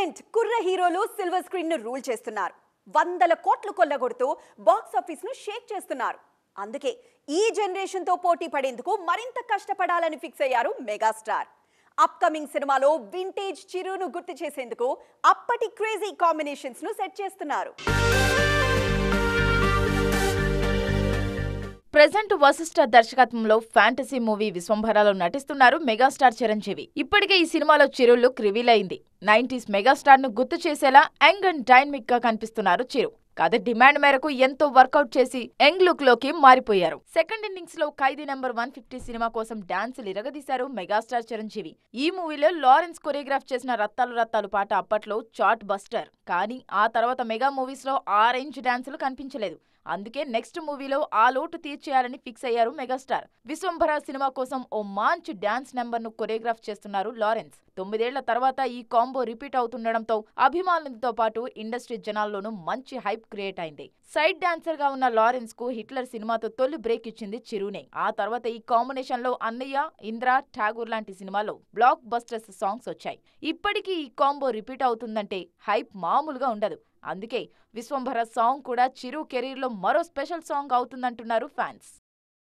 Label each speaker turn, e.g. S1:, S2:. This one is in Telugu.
S1: సైలెంట్ కుర్ర హీరోలు సిల్వర్ స్క్రీన్ ను రూల్ చేస్తున్నారు. వందల కోట్లు కొల్లగొడుతూ బాక్స్ ఆఫీస్ ను షేక్ చేస్తున్నారు. అందుకే ఈ జనరేషన్ తో పోటీ పడేందుకు మరింత కష్టపడాలని ఫిక్స్ అయ్యారు మెగాస్టార్. అప్కమింగ్ సినిమాలో వింటేజ్ చిరును గుర్తు చేసేందుకు అప్పటి క్రేజీ కాంబినేషన్స్ ను సెట్ చేస్తున్నారు.
S2: ప్రెజెంట్ వశిష్ఠ దర్శకత్వంలో ఫ్యాంటసీ మూవీ విశ్వంభరలో నటిస్తున్నారు మెగాస్టార్ చిరంజీవి. ఇప్పటికే ఈ సినిమాలో చిరు లుక్ రివీల్ అయింది. 90s మెగాస్టార్ ను గుర్తు చేసేలా యంగ్ అండ్ డైనమిక్ గా కనిపిస్తున్నారు చిరు. కథ డిమాండ్ మేరకు ఎంతో వర్కౌట్ చేసి యంగ్ లుక్ లోకి మారిపోయారు. సెకండ్ ఇన్నింగ్స్ లో ఖైదీ నెంబర్ 150 సినిమా కోసం డాన్సులు ఇరగదీశారు మెగాస్టార్ చిరంజీవి. ఈ మూవీలో లారెన్స్ కొరియోగ్రాఫ్ చేసిన రత్తాలు రత్తాలు పాట అప్పట్లో చార్ట్ బస్టర్. కానీ ఆ తర్వాత మెగా మూవీస్ లో ఆ రేంజ్ డాన్సులు కనిపించలేదు. అందుకే నెక్స్ట్ మూవీలో ఆ లోటు తీర్చేయాలని ఫిక్స్ అయ్యారు మెగాస్టార్. విశ్వంభర సినిమా కోసం ఓ మంచి డాన్స్ నెంబర్ ను కొరియోగ్రాఫ్ చేస్తున్నారు లారెన్స్. 9 ఏళ్ల తర్వాత ఈ కాంబో రిపీట్ అవుతుండడంతో అభిమానులతో పాటు ఇండస్ట్రీ జనాల్లోనూ మంచి హైప్ క్రియేట్ అయింది. సైడ్ డాన్సర్ గా ఉన్న లారెన్స్ కు హిట్లర్ సినిమాతో తొలి బ్రేక్ ఇచ్చింది చిరునే. ఆ తర్వాత ఈ కాంబినేషన్ లో అన్నయ్య, ఇంద్ర, ఠాగూర్ లాంటి సినిమాలో బ్లాక్ బస్టర్స్ సాంగ్స్ వచ్చాయి. ఇప్పటికీ ఈ కాంబో రిపీట్ అవుతుందంటే హైప్ మామూలుగా ఉండదు. అందుకే విశ్వంభర సాంగ్ కూడా చిరు కెరీర్ లో మరో స్పెషల్ సాంగ్ అవుతుందంటున్నారు ఫ్యాన్స్.